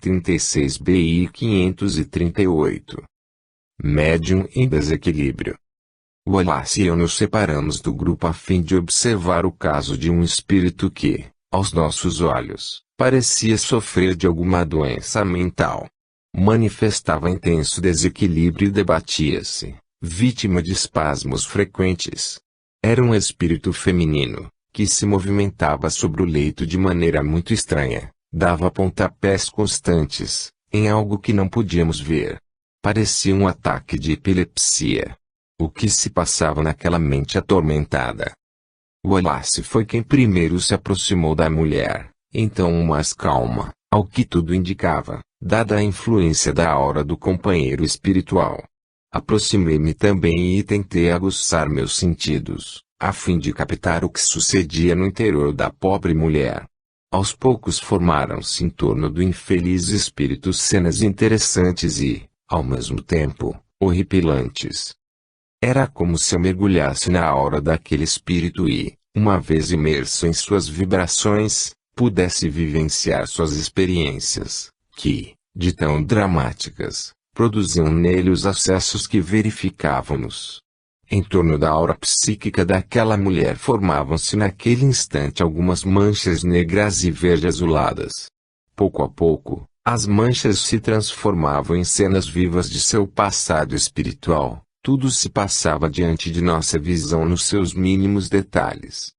536 BI 538. Médium em desequilíbrio. Wallace e eu nos separamos do grupo a fim de observar o caso de um espírito que, aos nossos olhos, parecia sofrer de alguma doença mental. Manifestava intenso desequilíbrio e debatia-se, vítima de espasmos frequentes. Era um espírito feminino, que se movimentava sobre o leito de maneira muito estranha, dava pontapés constantes, em algo que não podíamos ver. Parecia um ataque de epilepsia. O que se passava naquela mente atormentada? Wallace foi quem primeiro se aproximou da mulher, então mais calma, ao que tudo indicava, dada a influência da aura do companheiro espiritual. Aproximei-me também e tentei aguçar meus sentidos, a fim de captar o que sucedia no interior da pobre mulher. Aos poucos formaram-se em torno do infeliz espírito cenas interessantes e, ao mesmo tempo, horripilantes. Era como se eu mergulhasse na aura daquele espírito e, uma vez imerso em suas vibrações, pudesse vivenciar suas experiências, que, de tão dramáticas, produziam nele os acessos que verificávamos. Em torno da aura psíquica daquela mulher formavam-se naquele instante algumas manchas negras e verde-azuladas. Pouco a pouco, as manchas se transformavam em cenas vivas de seu passado espiritual. Tudo se passava diante de nossa visão nos seus mínimos detalhes.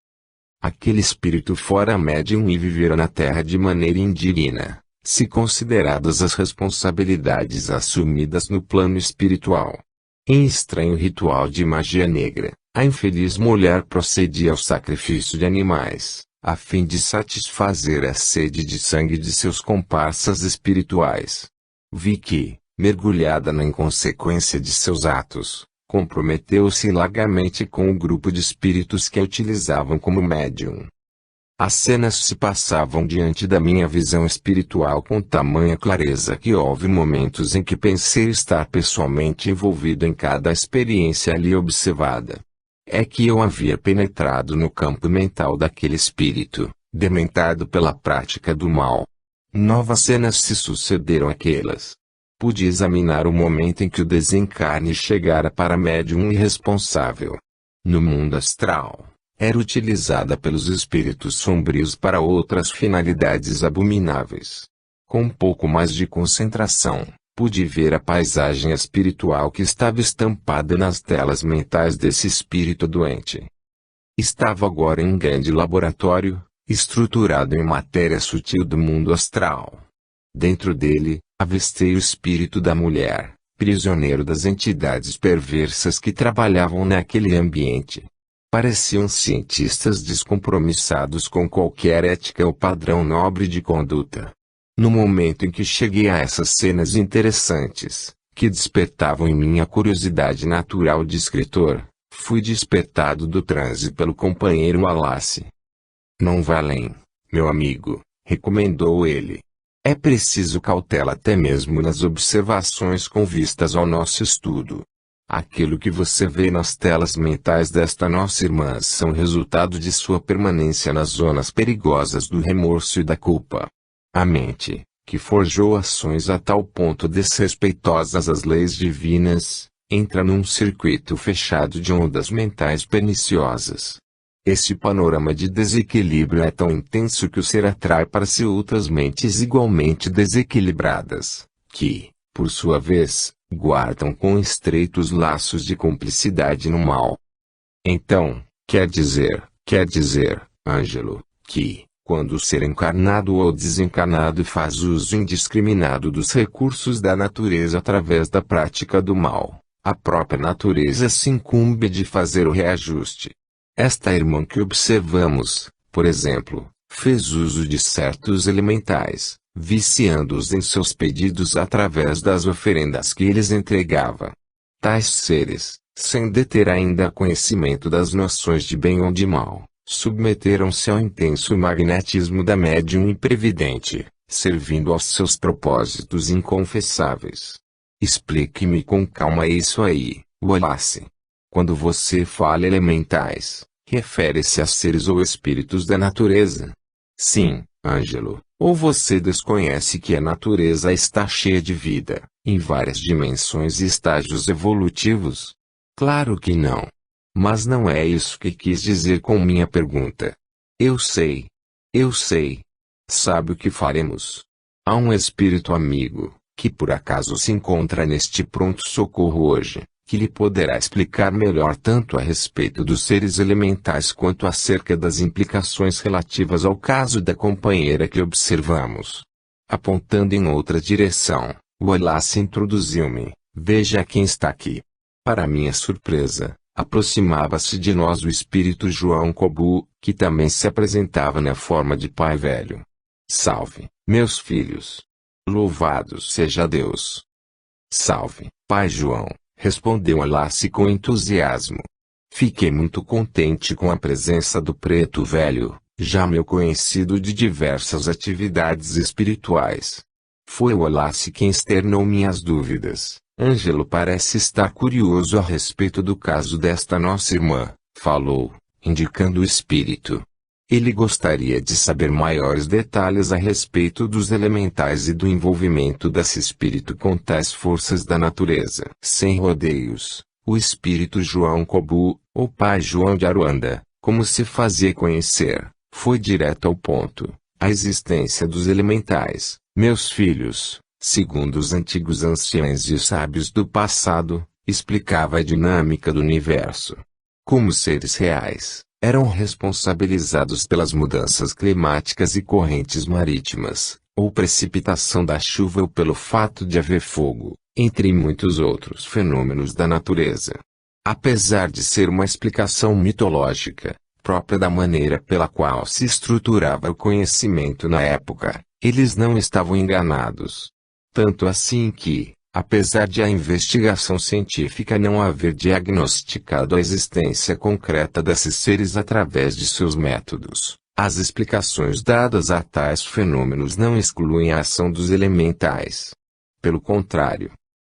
Aquele espírito fora médium e vivera na Terra de maneira indigna, se consideradas as responsabilidades assumidas no plano espiritual. Em estranho ritual de magia negra, a infeliz mulher procedia ao sacrifício de animais, a fim de satisfazer a sede de sangue de seus comparsas espirituais. Vi que, mergulhada na inconsequência de seus atos, comprometeu-se largamente com o grupo de espíritos que a utilizavam como médium. As cenas se passavam diante da minha visão espiritual com tamanha clareza que houve momentos em que pensei estar pessoalmente envolvido em cada experiência ali observada. É que eu havia penetrado no campo mental daquele espírito, dementado pela prática do mal. Novas cenas se sucederam àquelas. Pude examinar o momento em que o desencarne chegara para médium irresponsável. No mundo astral, era utilizada pelos espíritos sombrios para outras finalidades abomináveis. Com um pouco mais de concentração, pude ver a paisagem espiritual que estava estampada nas telas mentais desse espírito doente. Estava agora em um grande laboratório, estruturado em matéria sutil do mundo astral. Dentro dele, avistei o espírito da mulher, prisioneiro das entidades perversas que trabalhavam naquele ambiente. Pareciam cientistas descompromissados com qualquer ética ou padrão nobre de conduta. No momento em que cheguei a essas cenas interessantes, que despertavam em mim a curiosidade natural de escritor, fui despertado do transe pelo companheiro Wallace. Não vá além, meu amigo, recomendou ele. É preciso cautela até mesmo nas observações com vistas ao nosso estudo. Aquilo que você vê nas telas mentais desta nossa irmã são resultado de sua permanência nas zonas perigosas do remorso e da culpa. A mente, que forjou ações a tal ponto desrespeitosas às leis divinas, entra num circuito fechado de ondas mentais perniciosas. Esse panorama de desequilíbrio é tão intenso que o ser atrai para si outras mentes igualmente desequilibradas, que, por sua vez, guardam com estreitos laços de cumplicidade no mal. Então, quer dizer, Ângelo, que, quando o ser encarnado ou desencarnado faz uso indiscriminado dos recursos da natureza através da prática do mal, a própria natureza se incumbe de fazer o reajuste. Esta irmã que observamos, por exemplo, fez uso de certos elementais, viciando-os em seus pedidos através das oferendas que eles entregava. Tais seres, sem deter ainda conhecimento das noções de bem ou de mal, submeteram-se ao intenso magnetismo da médium imprevidente, servindo aos seus propósitos inconfessáveis. Explique-me com calma isso aí, Wallace. Quando você fala elementais, refere-se a seres ou espíritos da natureza? Sim, Ângelo, ou você desconhece que a natureza está cheia de vida, em várias dimensões e estágios evolutivos? Claro que não. Mas não é isso que quis dizer com minha pergunta. Eu sei. Eu sei. Sabe o que faremos? Há um espírito amigo, que por acaso se encontra neste pronto-socorro hoje, que lhe poderá explicar melhor tanto a respeito dos seres elementais quanto acerca das implicações relativas ao caso da companheira que observamos. Apontando em outra direção, Wallace introduziu-me. Veja quem está aqui. Para minha surpresa, aproximava-se de nós o espírito João Kobu, que também se apresentava na forma de pai velho. Salve, meus filhos. Louvado seja Deus. Salve, pai João, respondeu Wallace com entusiasmo. Fiquei muito contente com a presença do preto velho, já meu conhecido de diversas atividades espirituais. Foi Wallace quem externou minhas dúvidas. Ângelo parece estar curioso a respeito do caso desta nossa irmã, falou, indicando o espírito. Ele gostaria de saber maiores detalhes a respeito dos elementais e do envolvimento desse espírito com tais forças da natureza. Sem rodeios, o espírito João Kobu, ou pai João de Aruanda, como se fazia conhecer, foi direto ao ponto. A existência dos elementais, meus filhos, segundo os antigos anciãos e sábios do passado, explicava a dinâmica do universo. Como seres reais, eram responsabilizados pelas mudanças climáticas e correntes marítimas, ou precipitação da chuva ou pelo fato de haver fogo, entre muitos outros fenômenos da natureza. Apesar de ser uma explicação mitológica, própria da maneira pela qual se estruturava o conhecimento na época, eles não estavam enganados. Tanto assim que, apesar de a investigação científica não haver diagnosticado a existência concreta desses seres através de seus métodos, as explicações dadas a tais fenômenos não excluem a ação dos elementais. Pelo contrário,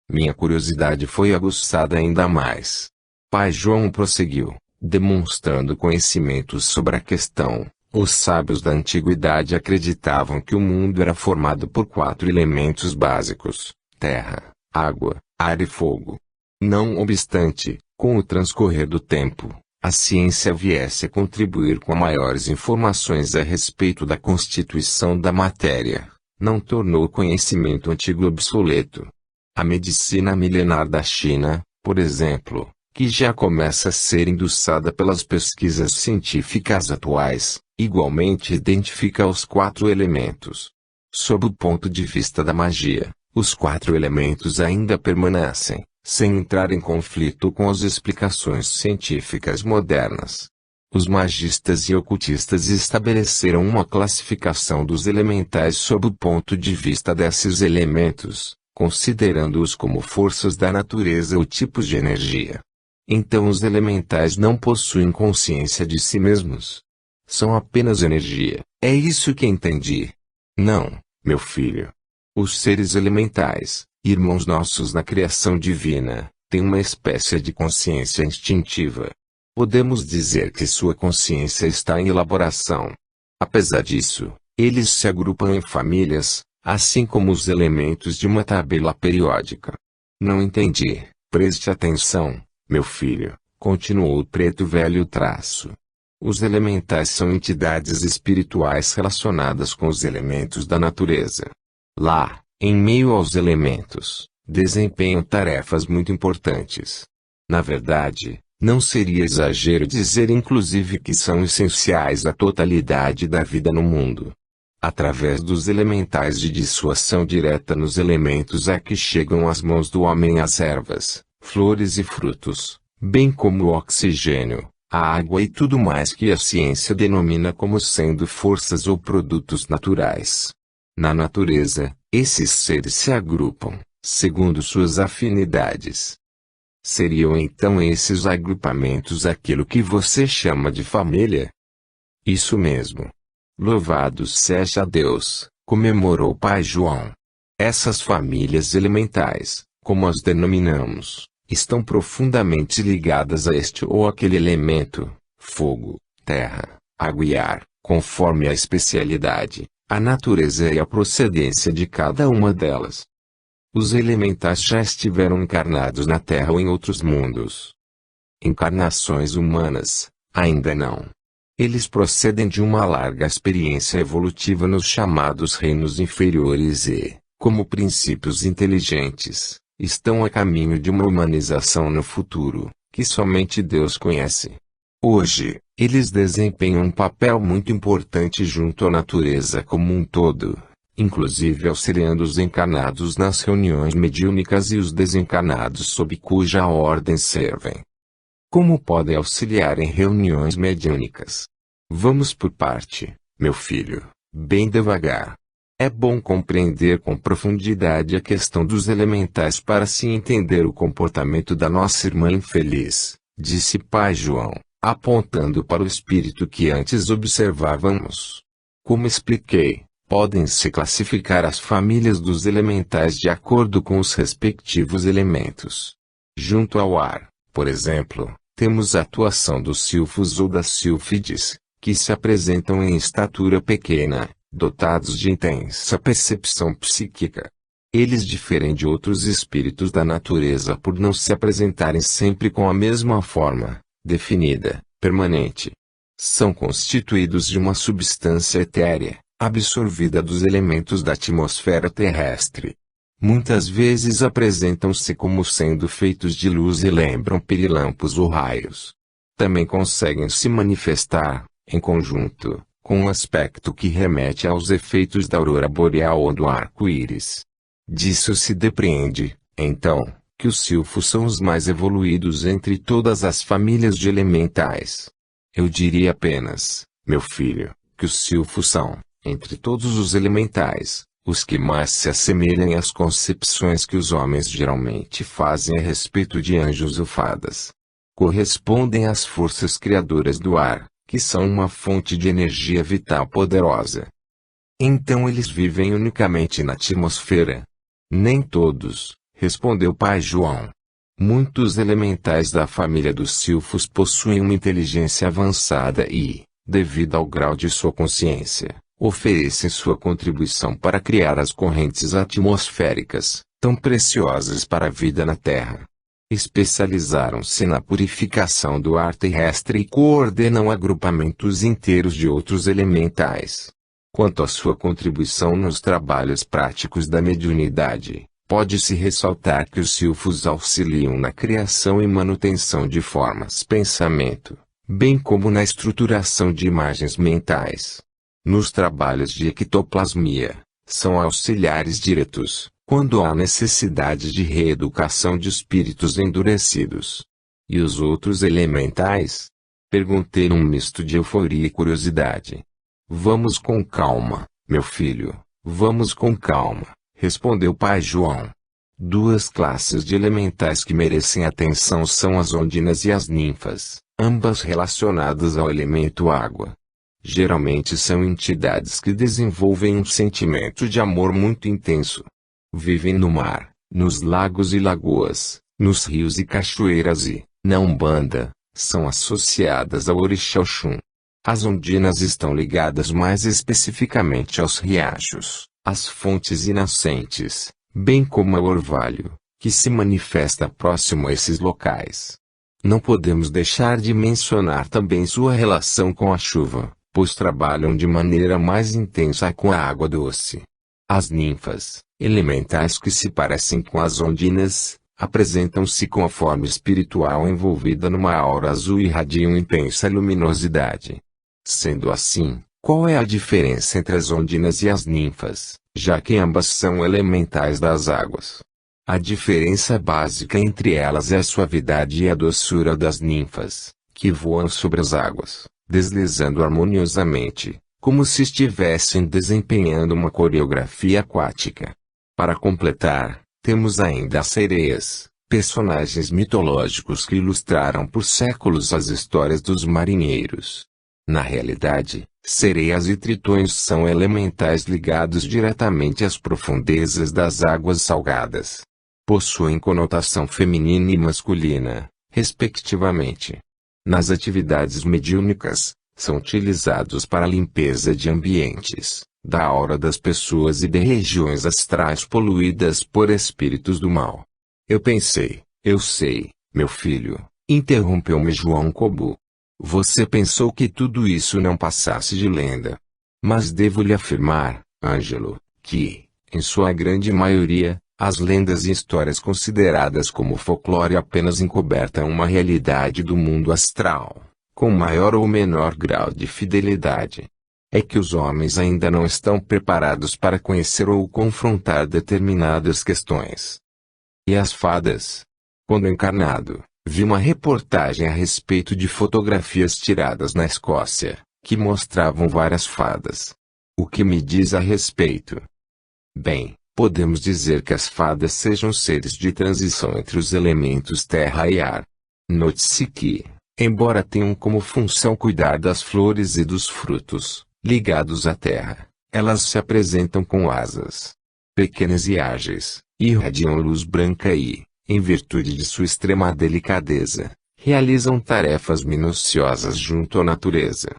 minha curiosidade foi aguçada ainda mais. Pai João prosseguiu, demonstrando conhecimentos sobre a questão. Os sábios da antiguidade acreditavam que o mundo era formado por 4 elementos básicos: terra, água, ar e fogo. Não obstante, com o transcorrer do tempo, a ciência viesse a contribuir com maiores informações a respeito da constituição da matéria, não tornou o conhecimento antigo obsoleto. A medicina milenar da China, por exemplo, que já começa a ser endossada pelas pesquisas científicas atuais, igualmente identifica os 4 elementos. Sob o ponto de vista da magia, os 4 elementos ainda permanecem, sem entrar em conflito com as explicações científicas modernas. Os magistas e ocultistas estabeleceram uma classificação dos elementais sob o ponto de vista desses elementos, considerando-os como forças da natureza ou tipos de energia. Então os elementais não possuem consciência de si mesmos. São apenas energia. É isso que entendi. Não, meu filho. Os seres elementais, irmãos nossos na criação divina, têm uma espécie de consciência instintiva. Podemos dizer que sua consciência está em elaboração. Apesar disso, eles se agrupam em famílias, assim como os elementos de uma tabela periódica. Não entendi. Preste atenção, meu filho, continuou o preto velho traço. Os elementais são entidades espirituais relacionadas com os elementos da natureza. Lá, em meio aos elementos, desempenham tarefas muito importantes. Na verdade, não seria exagero dizer inclusive que são essenciais à totalidade da vida no mundo. Através dos elementais de dissuasão direta nos elementos é que chegam às mãos do homem as ervas, flores e frutos, bem como o oxigênio, a água e tudo mais que a ciência denomina como sendo forças ou produtos naturais. Na natureza, esses seres se agrupam, segundo suas afinidades. Seriam então esses agrupamentos aquilo que você chama de família? Isso mesmo. Louvado seja Deus, comemorou pai João. Essas famílias elementais, como as denominamos, estão profundamente ligadas a este ou aquele elemento, fogo, terra, água e ar, conforme a especialidade, a natureza e a procedência de cada uma delas. Os elementais já estiveram encarnados na Terra ou em outros mundos. Encarnações humanas, ainda não. Eles procedem de uma larga experiência evolutiva nos chamados reinos inferiores e, como princípios inteligentes, estão a caminho de uma humanização no futuro, que somente Deus conhece. Hoje, eles desempenham um papel muito importante junto à natureza como um todo, inclusive auxiliando os encarnados nas reuniões mediúnicas e os desencarnados sob cuja ordem servem. Como podem auxiliar em reuniões mediúnicas? Vamos por parte, meu filho, bem devagar. É bom compreender com profundidade a questão dos elementais para se entender o comportamento da nossa irmã infeliz, disse Pai João, apontando para o espírito que antes observávamos. Como expliquei, podem-se classificar as famílias dos elementais de acordo com os respectivos elementos. Junto ao ar, por exemplo, temos a atuação dos silfos ou das sílfides, que se apresentam em estatura pequena, dotados de intensa percepção psíquica. Eles diferem de outros espíritos da natureza por não se apresentarem sempre com a mesma forma, definida, permanente. São constituídos de uma substância etérea, absorvida dos elementos da atmosfera terrestre. Muitas vezes apresentam-se como sendo feitos de luz e lembram pirilampos ou raios. Também conseguem se manifestar, em conjunto, com um aspecto que remete aos efeitos da aurora boreal ou do arco-íris. Disso se depreende, então, que os silfos são os mais evoluídos entre todas as famílias de elementais. Eu diria apenas, meu filho, que os silfos são, entre todos os elementais, os que mais se assemelham às concepções que os homens geralmente fazem a respeito de anjos ou fadas. Correspondem às forças criadoras do ar, que são uma fonte de energia vital poderosa. Então eles vivem unicamente na atmosfera? Nem todos, respondeu Pai João. Muitos elementais da família dos silfos possuem uma inteligência avançada e, devido ao grau de sua consciência, oferecem sua contribuição para criar as correntes atmosféricas, tão preciosas para a vida na Terra. Especializaram-se na purificação do ar terrestre e coordenam agrupamentos inteiros de outros elementais. Quanto à sua contribuição nos trabalhos práticos da mediunidade, pode-se ressaltar que os silfos auxiliam na criação e manutenção de formas pensamento, bem como na estruturação de imagens mentais. Nos trabalhos de ectoplasmia, são auxiliares diretos, quando há necessidade de reeducação de espíritos endurecidos. E os outros elementais? Perguntei num misto de euforia e curiosidade. Vamos com calma, meu filho, vamos com calma, respondeu Pai João. Duas classes de elementais que merecem atenção são as ondinas e as ninfas, ambas relacionadas ao elemento água. Geralmente são entidades que desenvolvem um sentimento de amor muito intenso. Vivem no mar, nos lagos e lagoas, nos rios e cachoeiras e, na Umbanda, são associadas ao orixá Oxum. As ondinas estão ligadas mais especificamente aos riachos, às fontes e nascentes, bem como ao orvalho, que se manifesta próximo a esses locais. Não podemos deixar de mencionar também sua relação com a chuva, pois trabalham de maneira mais intensa com a água doce. As ninfas, elementais que se parecem com as ondinas, apresentam-se com a forma espiritual envolvida numa aura azul e irradiam intensa luminosidade. Sendo assim, qual é a diferença entre as ondinas e as ninfas, já que ambas são elementais das águas? A diferença básica entre elas é a suavidade e a doçura das ninfas, que voam sobre as águas, deslizando harmoniosamente, como se estivessem desempenhando uma coreografia aquática. Para completar, temos ainda as sereias, personagens mitológicos que ilustraram por séculos as histórias dos marinheiros. Na realidade, sereias e tritões são elementais ligados diretamente às profundezas das águas salgadas. Possuem conotação feminina e masculina, respectivamente. Nas atividades mediúnicas, são utilizados para a limpeza de ambientes, da aura das pessoas e de regiões astrais poluídas por espíritos do mal. Eu pensei, eu sei, meu filho, interrompeu-me João Kobu. Você pensou que tudo isso não passasse de lenda. Mas devo lhe afirmar, Ângelo, que, em sua grande maioria, as lendas e histórias consideradas como folclore apenas encobertam uma realidade do mundo astral, com maior ou menor grau de fidelidade. É que os homens ainda não estão preparados para conhecer ou confrontar determinadas questões. E as fadas? Quando encarnado, vi uma reportagem a respeito de fotografias tiradas na Escócia, que mostravam várias fadas. O que me diz a respeito? Bem, podemos dizer que as fadas sejam seres de transição entre os elementos terra e ar. Note-se que, embora tenham como função cuidar das flores e dos frutos, ligados à terra, elas se apresentam com asas pequenas e ágeis, irradiam luz branca e, em virtude de sua extrema delicadeza, realizam tarefas minuciosas junto à natureza.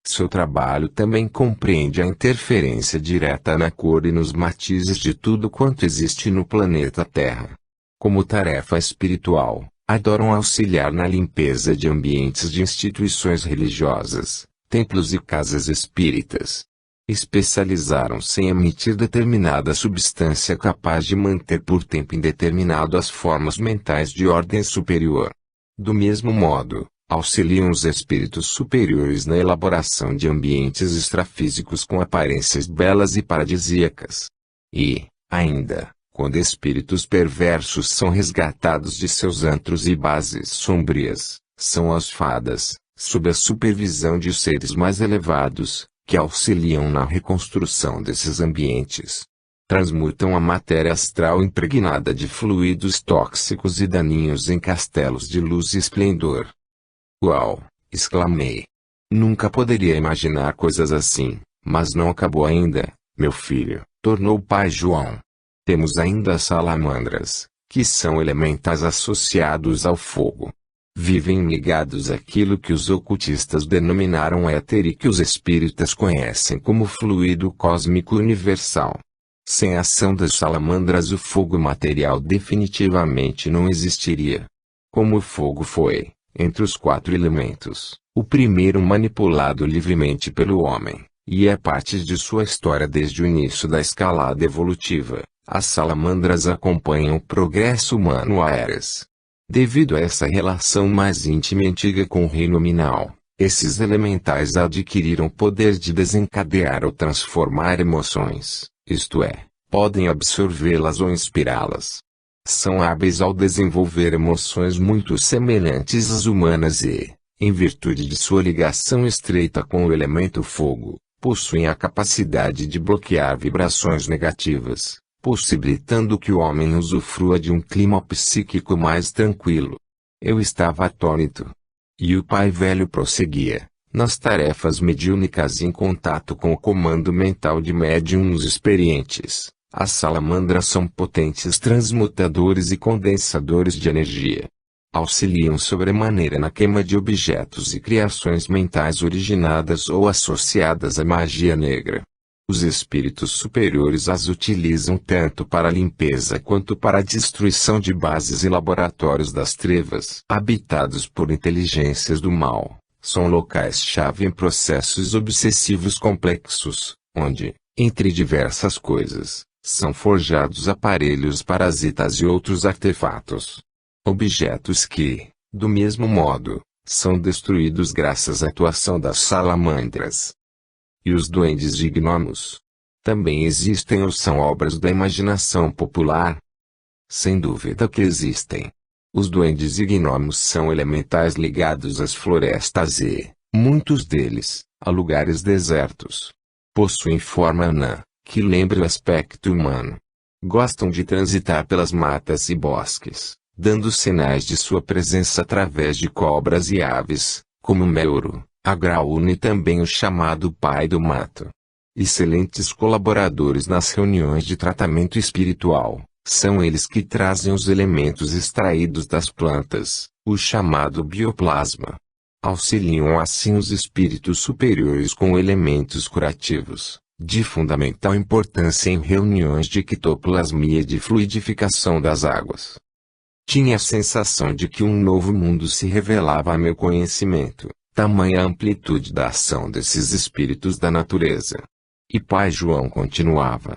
Seu trabalho também compreende a interferência direta na cor e nos matizes de tudo quanto existe no planeta Terra. Como tarefa espiritual, adoram auxiliar na limpeza de ambientes de instituições religiosas, templos e casas espíritas. Especializaram-se em emitir determinada substância capaz de manter por tempo indeterminado as formas mentais de ordem superior. Do mesmo modo, auxiliam os espíritos superiores na elaboração de ambientes extrafísicos com aparências belas e paradisíacas. E, ainda, quando espíritos perversos são resgatados de seus antros e bases sombrias, são as fadas, sob a supervisão de seres mais elevados, que auxiliam na reconstrução desses ambientes. Transmutam a matéria astral impregnada de fluidos tóxicos e daninhos em castelos de luz e esplendor. Uau! Exclamei. Nunca poderia imaginar coisas assim, mas não acabou ainda, meu filho, tornou o pai João. Temos ainda as salamandras, que são elementais associados ao fogo. Vivem ligados àquilo que os ocultistas denominaram éter e que os espíritas conhecem como fluido cósmico universal. Sem a ação das salamandras o fogo material definitivamente não existiria. Como o fogo foi, entre os 4 elementos, o primeiro manipulado livremente pelo homem, e é parte de sua história desde o início da escalada evolutiva, as salamandras acompanham o progresso humano há eras. Devido a essa relação mais íntima e antiga com o reino nominal, esses elementais adquiriram o poder de desencadear ou transformar emoções, isto é, podem absorvê-las ou inspirá-las. São hábeis ao desenvolver emoções muito semelhantes às humanas e, em virtude de sua ligação estreita com o elemento fogo, possuem a capacidade de bloquear vibrações negativas, possibilitando que o homem usufrua de um clima psíquico mais tranquilo. Eu estava atônito. E o pai velho prosseguia, nas tarefas mediúnicas em contato com o comando mental de médiuns experientes. As salamandras são potentes transmutadores e condensadores de energia. Auxiliam sobremaneira na queima de objetos e criações mentais originadas ou associadas à magia negra. Os espíritos superiores as utilizam tanto para a limpeza quanto para a destruição de bases e laboratórios das trevas. Habitados por inteligências do mal, são locais-chave em processos obsessivos complexos, onde, entre diversas coisas, são forjados aparelhos parasitas e outros artefatos. Objetos que, do mesmo modo, são destruídos graças à atuação das salamandras. E os duendes e gnomos? Também existem ou são obras da imaginação popular? Sem dúvida que existem. Os duendes e gnomos são elementais ligados às florestas e, muitos deles, a lugares desertos. Possuem forma anã, que lembra o aspecto humano. Gostam de transitar pelas matas e bosques, dando sinais de sua presença através de cobras e aves, como o meuro, a graúna e também o chamado pai do mato. Excelentes colaboradores nas reuniões de tratamento espiritual, são eles que trazem os elementos extraídos das plantas, o chamado bioplasma. Auxiliam assim os espíritos superiores com elementos curativos, de fundamental importância em reuniões de ectoplasmia e de fluidificação das águas. Tinha a sensação de que um novo mundo se revelava a meu conhecimento, tamanha a amplitude da ação desses espíritos da natureza. E Pai João continuava.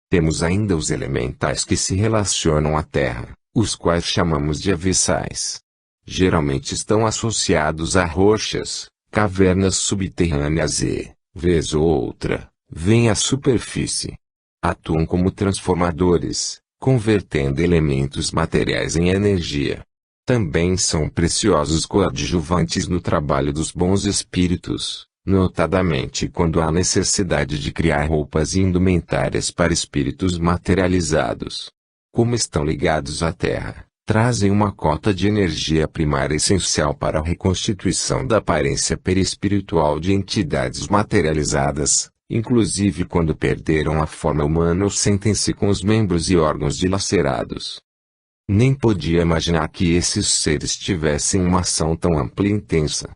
Temos ainda os elementais que se relacionam à Terra, os quais chamamos de abissais. Geralmente estão associados a rochas, cavernas subterrâneas e, vez ou outra, vêm à superfície. Atuam como transformadores, convertendo elementos materiais em energia. Também são preciosos coadjuvantes no trabalho dos bons espíritos, notadamente quando há necessidade de criar roupas e indumentárias para espíritos materializados. Como estão ligados à Terra, trazem uma cota de energia primária essencial para a reconstituição da aparência perispiritual de entidades materializadas, inclusive quando perderam a forma humana ou sentem-se com os membros e órgãos dilacerados. Nem podia imaginar que esses seres tivessem uma ação tão ampla e intensa.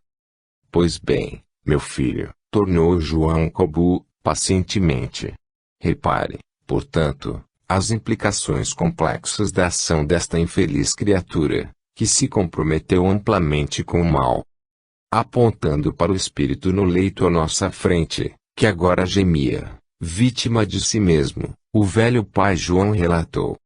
Pois bem, meu filho, tornou João Kobu, pacientemente. Repare, portanto, as implicações complexas da ação desta infeliz criatura, que se comprometeu amplamente com o mal. Apontando para o espírito no leito à nossa frente, que agora gemia, vítima de si mesmo, o velho pai João relatou.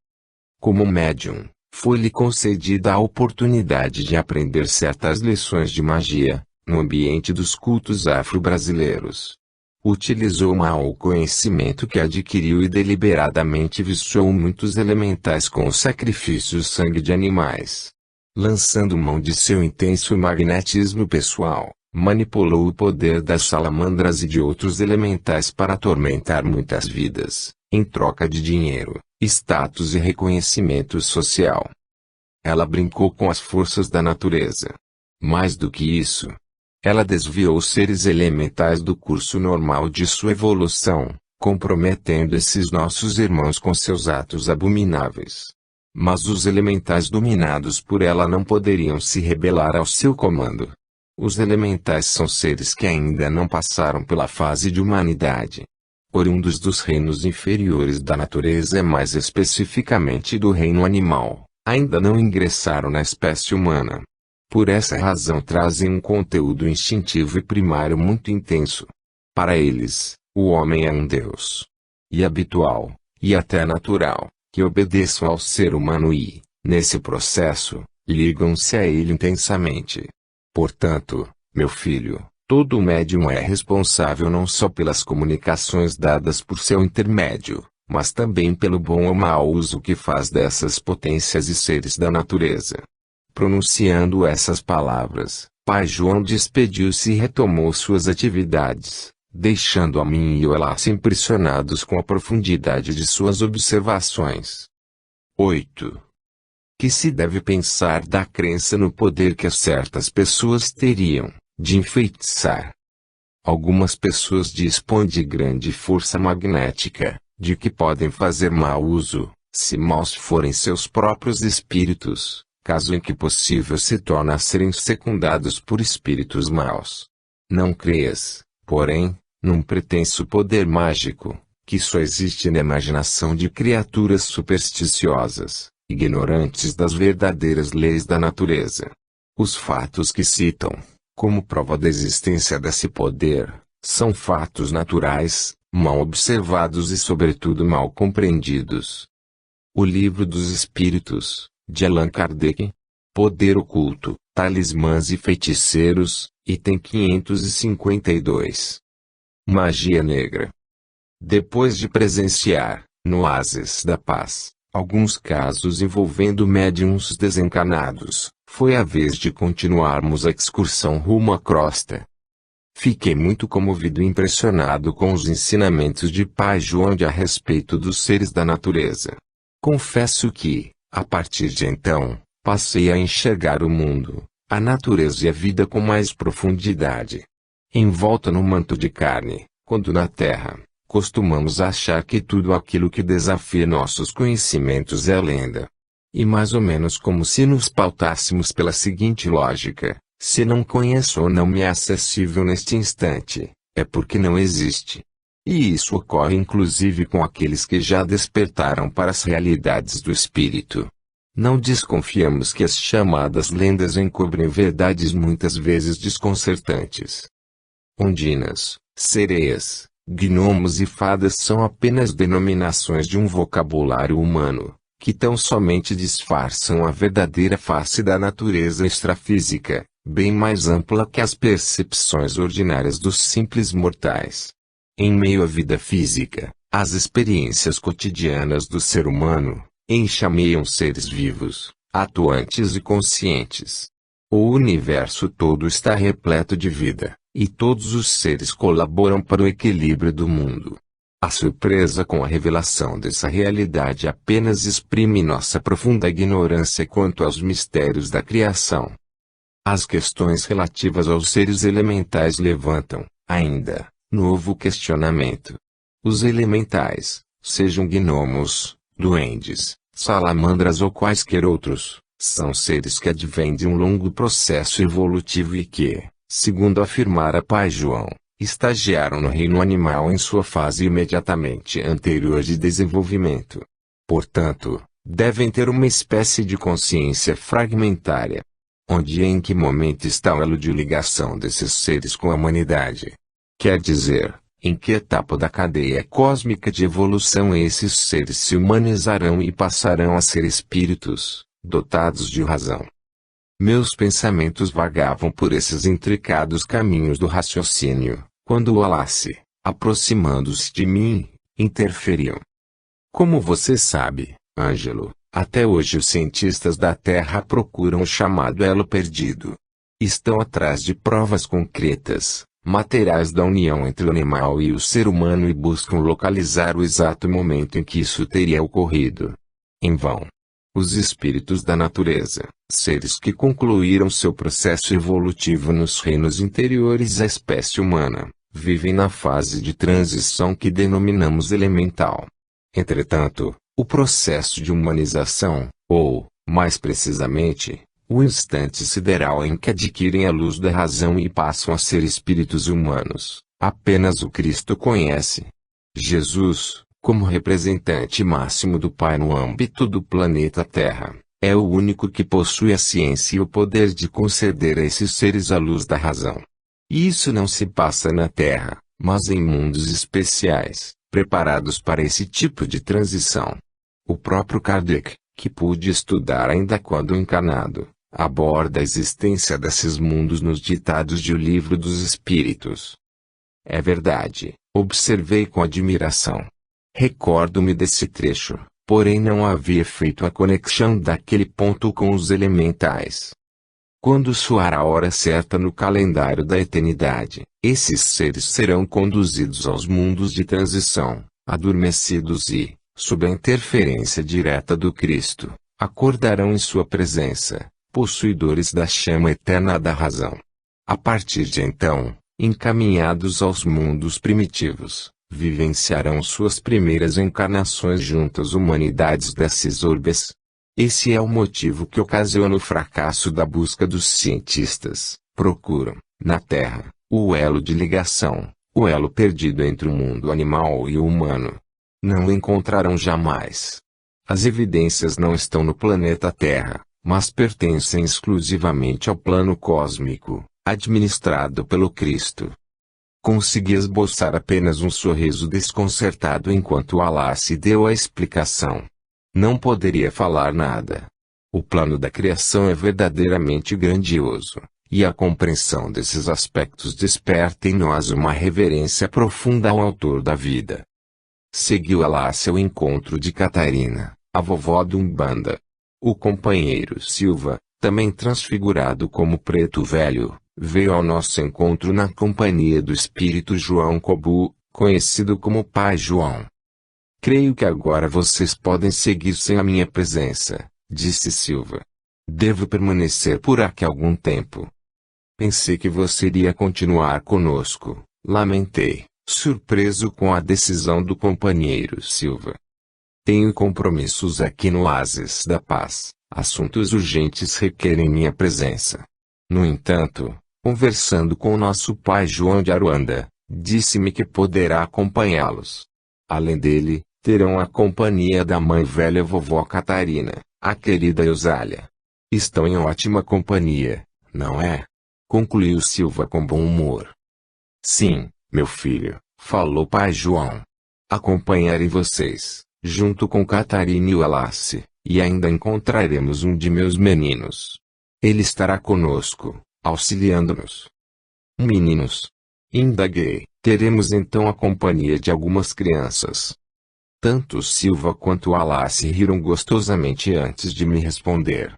Como médium, foi-lhe concedida a oportunidade de aprender certas lições de magia, no ambiente dos cultos afro-brasileiros. Utilizou mal o conhecimento que adquiriu e deliberadamente viciou muitos elementais com o sacrifício de sangue de animais. Lançando mão de seu intenso magnetismo pessoal, manipulou o poder das salamandras e de outros elementais para atormentar muitas vidas, em troca de dinheiro, status e reconhecimento social. Ela brincou com as forças da natureza. Mais do que isso, ela desviou os seres elementais do curso normal de sua evolução, comprometendo esses nossos irmãos com seus atos abomináveis. Mas os elementais dominados por ela não poderiam se rebelar ao seu comando. Os elementais são seres que ainda não passaram pela fase de humanidade. Oriundos dos reinos inferiores da natureza e mais especificamente do reino animal, ainda não ingressaram na espécie humana. Por essa razão trazem um conteúdo instintivo e primário muito intenso. Para eles, o homem é um Deus. E habitual, e até natural, que obedeçam ao ser humano e, nesse processo, ligam-se a ele intensamente. Portanto, meu filho, todo médium é responsável não só pelas comunicações dadas por seu intermédio, mas também pelo bom ou mau uso que faz dessas potências e seres da natureza. Pronunciando essas palavras, Pai João despediu-se e retomou suas atividades, deixando a mim e o Elácio impressionados com a profundidade de suas observações. 8. Que se deve pensar da crença no poder que certas pessoas teriam, de enfeitiçar? Algumas pessoas dispõem de grande força magnética, de que podem fazer mau uso, se maus forem seus próprios espíritos. Caso em que possível se torna a serem secundados por espíritos maus. Não creias, porém, num pretenso poder mágico, que só existe na imaginação de criaturas supersticiosas, ignorantes das verdadeiras leis da natureza. Os fatos que citam, como prova da existência desse poder, são fatos naturais, mal observados e sobretudo mal compreendidos. O Livro dos Espíritos, de Allan Kardec. Poder oculto, talismãs e feiticeiros, item 552. Magia negra. Depois de presenciar, no oásis da paz, alguns casos envolvendo médiuns desencarnados, foi a vez de continuarmos a excursão rumo à crosta. Fiquei muito comovido e impressionado com os ensinamentos de Pai João a respeito dos seres da natureza. Confesso que, a partir de então, passei a enxergar o mundo, a natureza e a vida com mais profundidade. Envolta no manto de carne, quando na Terra, costumamos achar que tudo aquilo que desafia nossos conhecimentos é lenda. E mais ou menos como se nos pautássemos pela seguinte lógica: se não conheço ou não me é acessível neste instante, é porque não existe. E isso ocorre inclusive com aqueles que já despertaram para as realidades do espírito. Não desconfiamos que as chamadas lendas encobrem verdades muitas vezes desconcertantes. Ondinas, sereias, gnomos e fadas são apenas denominações de um vocabulário humano, que tão somente disfarçam a verdadeira face da natureza extrafísica, bem mais ampla que as percepções ordinárias dos simples mortais. Em meio à vida física, as experiências cotidianas do ser humano enxameiam seres vivos, atuantes e conscientes. O universo todo está repleto de vida, e todos os seres colaboram para o equilíbrio do mundo. A surpresa com a revelação dessa realidade apenas exprime nossa profunda ignorância quanto aos mistérios da criação. As questões relativas aos seres elementais levantam, ainda, novo questionamento. Os elementais, sejam gnomos, duendes, salamandras ou quaisquer outros, são seres que advêm de um longo processo evolutivo e que, segundo afirmara Pai João, estagiaram no reino animal em sua fase imediatamente anterior de desenvolvimento. Portanto, devem ter uma espécie de consciência fragmentária. Onde e em que momento está o elo de ligação desses seres com a humanidade? Quer dizer, em que etapa da cadeia cósmica de evolução esses seres se humanizarão e passarão a ser espíritos, dotados de razão? Meus pensamentos vagavam por esses intricados caminhos do raciocínio, quando Wallace, aproximando-se de mim, interferiu. Como você sabe, Ângelo, até hoje os cientistas da Terra procuram o chamado elo perdido. Estão atrás de provas concretas, materiais da união entre o animal e o ser humano e buscam localizar o exato momento em que isso teria ocorrido. Em vão. Os espíritos da natureza, seres que concluíram seu processo evolutivo nos reinos interiores à espécie humana, vivem na fase de transição que denominamos elemental. Entretanto, o processo de humanização, ou, mais precisamente, o instante sideral em que adquirem a luz da razão e passam a ser espíritos humanos, apenas o Cristo conhece. Jesus, como representante máximo do Pai no âmbito do planeta Terra, é o único que possui a ciência e o poder de conceder a esses seres a luz da razão. E isso não se passa na Terra, mas em mundos especiais, preparados para esse tipo de transição. O próprio Kardec, que pude estudar ainda quando encarnado, aborda a existência desses mundos nos ditados de O Livro dos Espíritos. É verdade, observei com admiração. Recordo-me desse trecho, porém não havia feito a conexão daquele ponto com os elementais. Quando soar a hora certa no calendário da eternidade, esses seres serão conduzidos aos mundos de transição, adormecidos e, sob a interferência direta do Cristo, acordarão em sua presença, possuidores da chama eterna da razão. A partir de então, encaminhados aos mundos primitivos, vivenciarão suas primeiras encarnações junto às humanidades desses orbes. Esse é o motivo que ocasiona o fracasso da busca dos cientistas. Procuram, na Terra, o elo de ligação, o elo perdido entre o mundo animal e o humano. Não o encontrarão jamais. As evidências não estão no planeta Terra, mas pertencem exclusivamente ao plano cósmico, administrado pelo Cristo. Consegui esboçar apenas um sorriso desconcertado enquanto Wallace deu a explicação. Não poderia falar nada. O plano da criação é verdadeiramente grandioso, e a compreensão desses aspectos desperta em nós uma reverência profunda ao autor da vida. Seguiu Wallace ao encontro de Catarina, a vovó do Umbanda. O companheiro Silva, também transfigurado como Preto Velho, veio ao nosso encontro na companhia do espírito João Cobu, conhecido como Pai João. Creio que agora vocês podem seguir sem a minha presença, disse Silva. Devo permanecer por aqui algum tempo. Pensei que você iria continuar conosco, lamentei, surpreso com a decisão do companheiro Silva. Tenho compromissos aqui no Oásis da Paz, assuntos urgentes requerem minha presença. No entanto, conversando com nosso pai João de Aruanda, Disse-me que poderá acompanhá-los. Além dele, terão a companhia da mãe velha vovó Catarina, a querida Eusália. Estão em ótima companhia, não é? Concluiu Silva com bom humor. Sim, meu filho, falou pai João. Acompanharei vocês, junto com Catarina e Wallace, e ainda encontraremos um de meus meninos. Ele estará conosco, auxiliando-nos. Meninos? Indaguei. Teremos então a companhia de algumas crianças. Tanto Silva quanto Wallace riram gostosamente antes de me responder.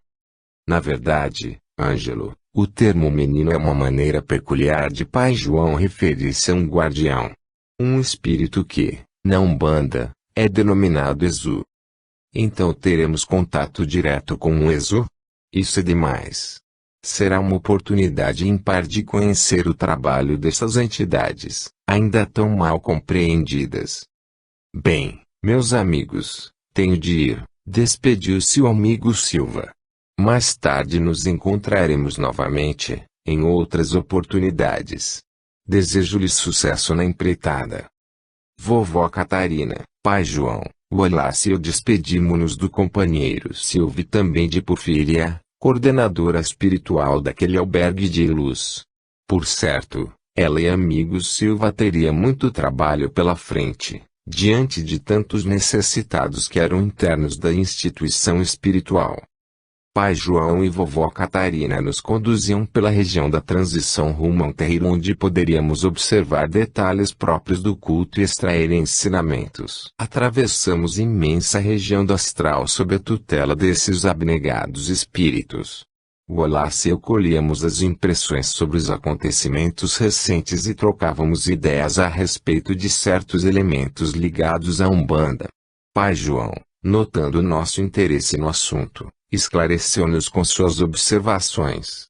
Na verdade, Ângelo, o termo menino é uma maneira peculiar de pai João referir-se a um guardião. Um espírito que, na Umbanda, é denominado Exu. Então teremos contato direto com um Exu? Isso é demais. Será uma oportunidade ímpar de conhecer o trabalho dessas entidades, ainda tão mal compreendidas. Bem, meus amigos, tenho de ir, despediu-se o amigo Silva. Mais tarde nos encontraremos novamente, em outras oportunidades. Desejo-lhes sucesso na empreitada. Vovó Catarina, pai João, Wallace e eu despedimo-nos do companheiro Silva e também de Porfíria, coordenadora espiritual daquele albergue de luz. Por certo, ela e amigo Silva teria muito trabalho pela frente, diante de tantos necessitados que eram internos da instituição espiritual. Pai João e vovó Catarina nos conduziam pela região da transição rumo a um terreiro onde poderíamos observar detalhes próprios do culto e extrair ensinamentos. Atravessamos imensa região do astral sob a tutela desses abnegados espíritos. Wallace e eu colhíamos as impressões sobre os acontecimentos recentes e trocávamos ideias a respeito de certos elementos ligados à Umbanda. Pai João, notando nosso interesse no assunto, esclareceu-nos com suas observações.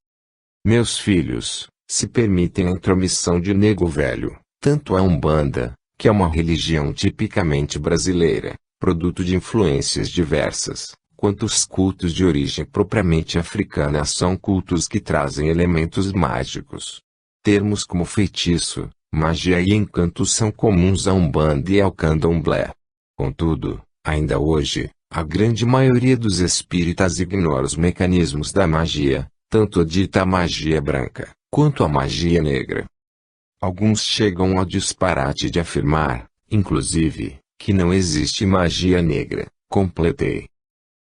Meus filhos, se permitem a intromissão de nego velho, tanto a Umbanda, que é uma religião tipicamente brasileira, produto de influências diversas, quanto os cultos de origem propriamente africana são cultos que trazem elementos mágicos. Termos como feitiço, magia e encanto são comuns à Umbanda e ao Candomblé. Contudo, ainda hoje, a grande maioria dos espíritas ignora os mecanismos da magia, tanto a dita magia branca, quanto a magia negra. Alguns chegam ao disparate de afirmar, inclusive, que não existe magia negra, completei.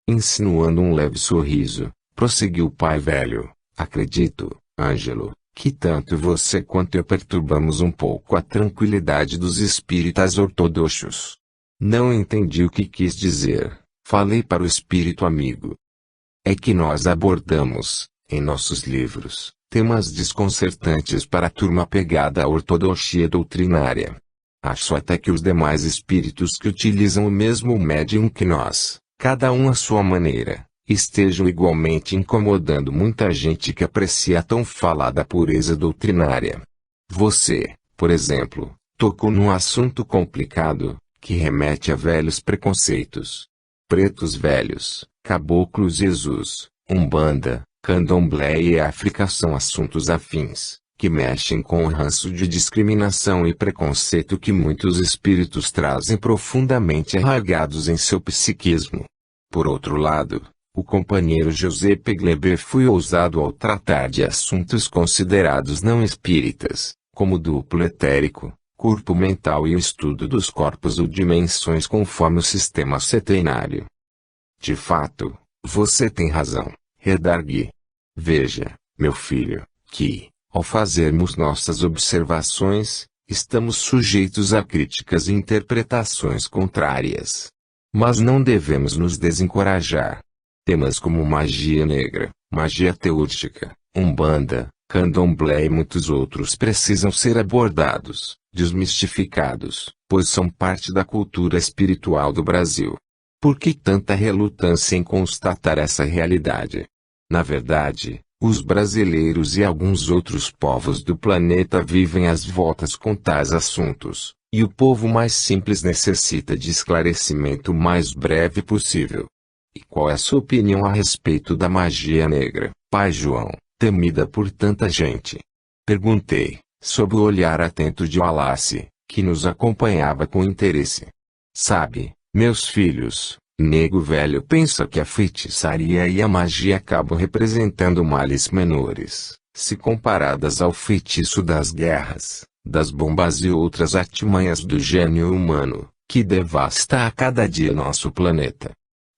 Insinuando um leve sorriso, prosseguiu o pai velho, acredito, Ângelo, que tanto você quanto eu perturbamos um pouco a tranquilidade dos espíritas ortodoxos. Não entendi o que quis dizer. Falei para o espírito amigo. É que nós abordamos, em nossos livros, temas desconcertantes para a turma apegada à ortodoxia doutrinária. Acho até que os demais espíritos que utilizam o mesmo médium que nós, cada um à sua maneira, estejam igualmente incomodando muita gente que aprecia a tão falada pureza doutrinária. Você, por exemplo, tocou num assunto complicado, que remete a velhos preconceitos. Pretos velhos, caboclos Jesus, Umbanda, Candomblé e África são assuntos afins, que mexem com o ranço de discriminação e preconceito que muitos espíritos trazem profundamente arraigados em seu psiquismo. Por outro lado, o companheiro José Pegleber foi ousado ao tratar de assuntos considerados não espíritas, como duplo etérico, corpo mental e o estudo dos corpos ou dimensões conforme o sistema setenário. De fato, você tem razão, redargui. Veja, meu filho, que, ao fazermos nossas observações, estamos sujeitos a críticas e interpretações contrárias. Mas não devemos nos desencorajar. Temas como magia negra, magia teúrgica, Umbanda, Candomblé e muitos outros precisam ser abordados, desmistificados, pois são parte da cultura espiritual do Brasil. Por que tanta relutância em constatar essa realidade? Na verdade, os brasileiros e alguns outros povos do planeta vivem às voltas com tais assuntos, e o povo mais simples necessita de esclarecimento o mais breve possível. E qual é a sua opinião a respeito da magia negra, pai João, temida por tanta gente? Perguntei, sob o olhar atento de Wallace, que nos acompanhava com interesse. Sabe, meus filhos, nego velho pensa que a feitiçaria e a magia acabam representando males menores, se comparadas ao feitiço das guerras, das bombas e outras artimanhas do gênio humano, que devasta a cada dia nosso planeta.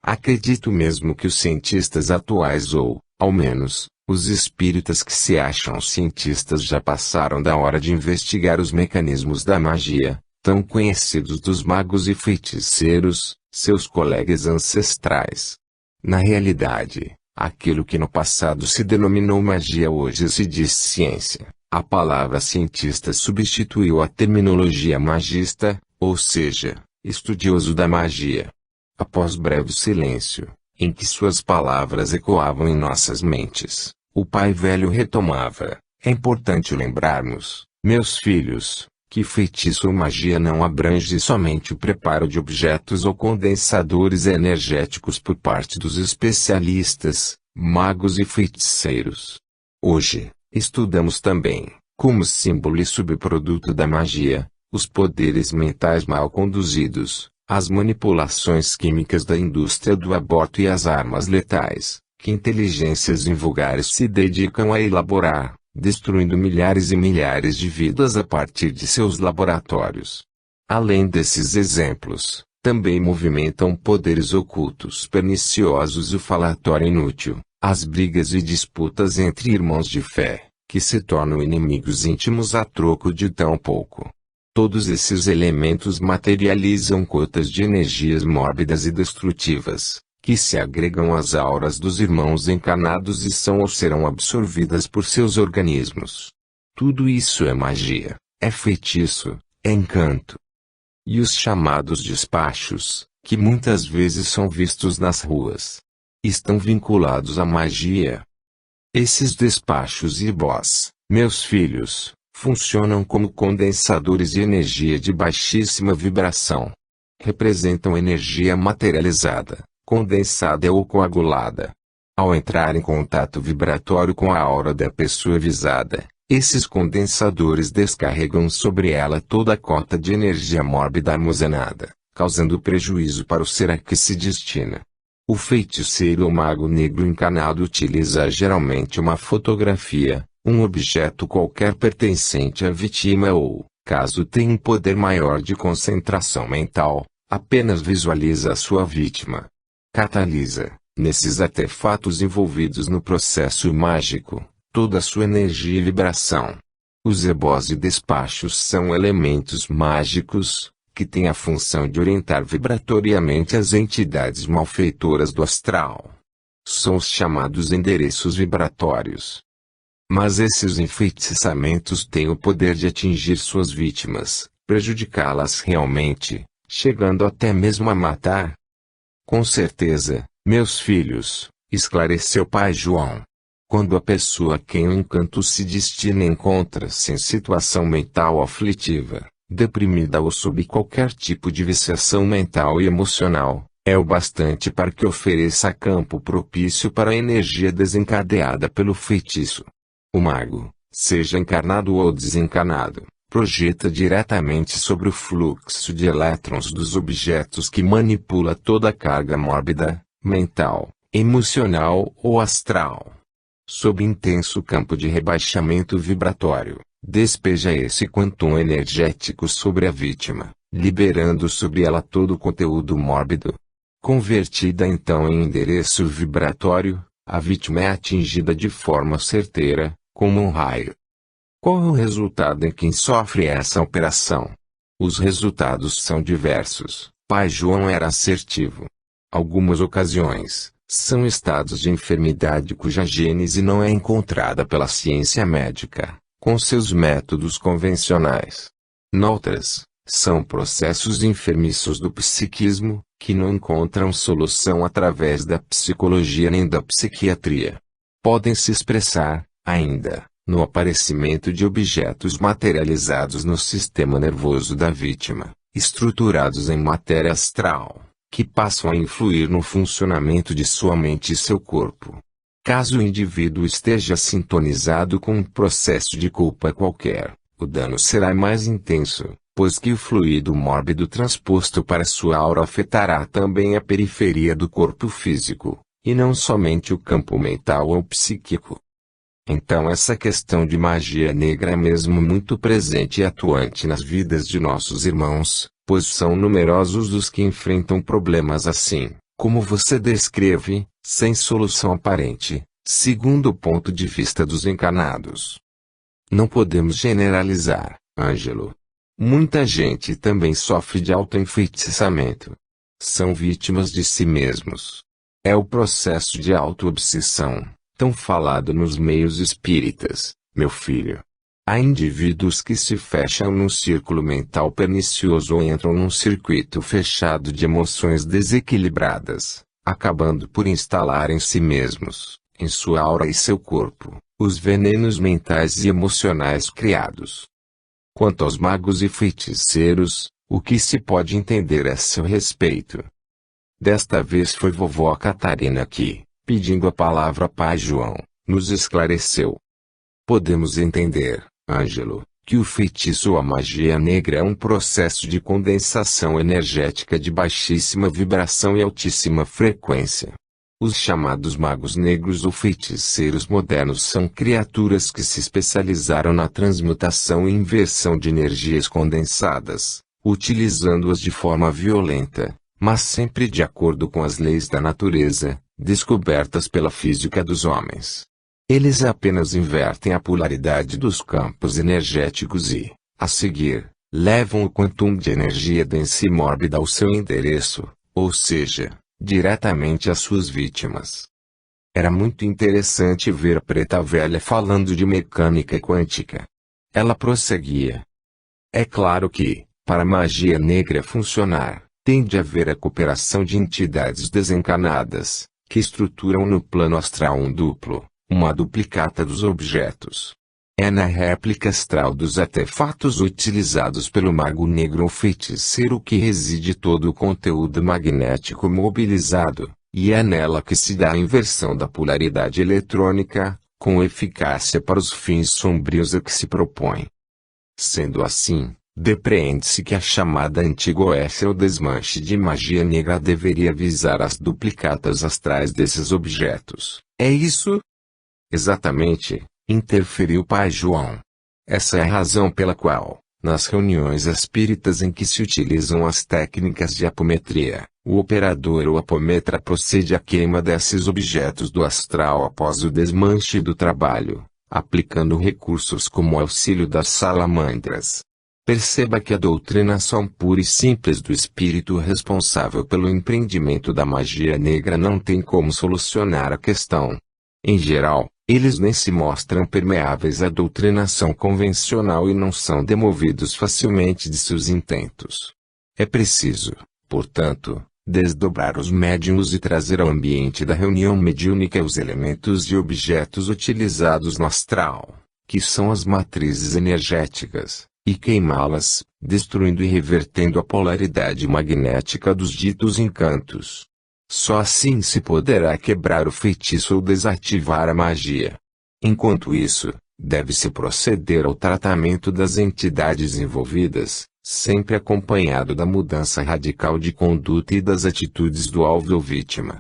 Acredito mesmo que os cientistas atuais ou, ao menos, os espíritas que se acham cientistas já passaram da hora de investigar os mecanismos da magia, tão conhecidos dos magos e feiticeiros, seus colegas ancestrais. Na realidade, aquilo que no passado se denominou magia hoje se diz ciência. A palavra cientista substituiu a terminologia magista, ou seja, estudioso da magia. Após breve silêncio, em que suas palavras ecoavam em nossas mentes, o pai velho retomava: é importante lembrarmos, meus filhos, que feitiço ou magia não abrange somente o preparo de objetos ou condensadores energéticos por parte dos especialistas, magos e feiticeiros. Hoje, estudamos também, como símbolo e subproduto da magia, os poderes mentais mal conduzidos, as manipulações químicas da indústria do aborto e as armas letais, que inteligências invulgares se dedicam a elaborar, destruindo milhares e milhares de vidas a partir de seus laboratórios. Além desses exemplos, também movimentam poderes ocultos perniciosos e o falatório inútil, as brigas e disputas entre irmãos de fé, que se tornam inimigos íntimos a troco de tão pouco. Todos esses elementos materializam cotas de energias mórbidas e destrutivas, que se agregam às auras dos irmãos encarnados e são ou serão absorvidas por seus organismos. Tudo isso é magia, é feitiço, é encanto. E os chamados despachos, que muitas vezes são vistos nas ruas, estão vinculados à magia. Esses despachos e boss, meus filhos, funcionam como condensadores de energia de baixíssima vibração. Representam energia materializada, condensada ou coagulada. Ao entrar em contato vibratório com a aura da pessoa visada, esses condensadores descarregam sobre ela toda a cota de energia mórbida armazenada, causando prejuízo para o ser a que se destina. O feiticeiro ou mago negro encarnado utiliza geralmente uma fotografia, um objeto qualquer pertencente à vítima ou, caso tenha um poder maior de concentração mental, apenas visualiza a sua vítima. Catalisa, nesses artefatos envolvidos no processo mágico, toda a sua energia e vibração. Os ebós e despachos são elementos mágicos, que têm a função de orientar vibratoriamente as entidades malfeitoras do astral. São os chamados endereços vibratórios. Mas esses enfeitiçamentos têm o poder de atingir suas vítimas, prejudicá-las realmente, chegando até mesmo a matar. Com certeza, meus filhos, esclareceu pai João. Quando a pessoa a quem o encanto se destina encontra-se em situação mental aflitiva, deprimida ou sob qualquer tipo de viciação mental e emocional, é o bastante para que ofereça campo propício para a energia desencadeada pelo feitiço. O mago, seja encarnado ou desencarnado, projeta diretamente sobre o fluxo de elétrons dos objetos que manipula toda a carga mórbida, mental, emocional ou astral. Sob intenso campo de rebaixamento vibratório, despeja esse quantum energético sobre a vítima, liberando sobre ela todo o conteúdo mórbido. Convertida então em endereço vibratório, a vítima é atingida de forma certeira, como um raio. Qual é o resultado em quem sofre essa operação? Os resultados são diversos. Pai João era assertivo. Algumas ocasiões, são estados de enfermidade cuja gênese não é encontrada pela ciência médica, com seus métodos convencionais. Noutras, são processos enfermiços do psiquismo, que não encontram solução através da psicologia nem da psiquiatria. Podem se expressar, ainda, no aparecimento de objetos materializados no sistema nervoso da vítima, estruturados em matéria astral, que passam a influir no funcionamento de sua mente e seu corpo. Caso o indivíduo esteja sintonizado com um processo de culpa qualquer, o dano será mais intenso, pois que o fluido mórbido transposto para sua aura afetará também a periferia do corpo físico, e não somente o campo mental ou psíquico. Então essa questão de magia negra é mesmo muito presente e atuante nas vidas de nossos irmãos, pois são numerosos os que enfrentam problemas assim, como você descreve, sem solução aparente, segundo o ponto de vista dos encarnados. Não podemos generalizar, Ângelo. Muita gente também sofre de autoenfeitiçamento. São vítimas de si mesmos. É o processo de autoobsessão, tão falado nos meios espíritas, meu filho. Há indivíduos que se fecham num círculo mental pernicioso ou entram num circuito fechado de emoções desequilibradas, acabando por instalar em si mesmos, em sua aura e seu corpo, os venenos mentais e emocionais criados. Quanto aos magos e feiticeiros, o que se pode entender a seu respeito? Desta vez foi vovó Catarina que, pedindo a palavra a pai João, nos esclareceu. Podemos entender, Ângelo, que o feitiço ou a magia negra é um processo de condensação energética de baixíssima vibração e altíssima frequência. Os chamados magos negros ou feiticeiros modernos são criaturas que se especializaram na transmutação e inversão de energias condensadas, utilizando-as de forma violenta, mas sempre de acordo com as leis da natureza, descobertas pela física dos homens. Eles apenas invertem a polaridade dos campos energéticos e, a seguir, levam o quantum de energia densa e mórbida ao seu endereço, ou seja, diretamente às suas vítimas. Era muito interessante ver a preta velha falando de mecânica quântica. Ela prosseguia. É claro que, para a magia negra funcionar, tem de haver a cooperação de entidades desencarnadas, que estruturam no plano astral um duplo, uma duplicata dos objetos. É na réplica astral dos artefatos utilizados pelo mago negro ou feiticeiro que reside todo o conteúdo magnético mobilizado, e é nela que se dá a inversão da polaridade eletrônica, com eficácia para os fins sombrios a que se propõe. Sendo assim, depreende-se que a chamada antigoécia ou desmanche de magia negra deveria visar as duplicatas astrais desses objetos. É isso? Exatamente, interferiu pai João. Essa é a razão pela qual, nas reuniões espíritas em que se utilizam as técnicas de apometria, o operador ou apometra procede à queima desses objetos do astral após o desmanche do trabalho, aplicando recursos como o auxílio das salamandras. Perceba que a doutrinação pura e simples do espírito responsável pelo empreendimento da magia negra não tem como solucionar a questão. Em geral, eles nem se mostram permeáveis à doutrinação convencional e não são demovidos facilmente de seus intentos. É preciso, portanto, desdobrar os médiuns e trazer ao ambiente da reunião mediúnica os elementos e objetos utilizados no astral, que são as matrizes energéticas, e queimá-las, destruindo e revertendo a polaridade magnética dos ditos encantos. Só assim se poderá quebrar o feitiço ou desativar a magia. Enquanto isso, deve-se proceder ao tratamento das entidades envolvidas, sempre acompanhado da mudança radical de conduta e das atitudes do alvo ou vítima.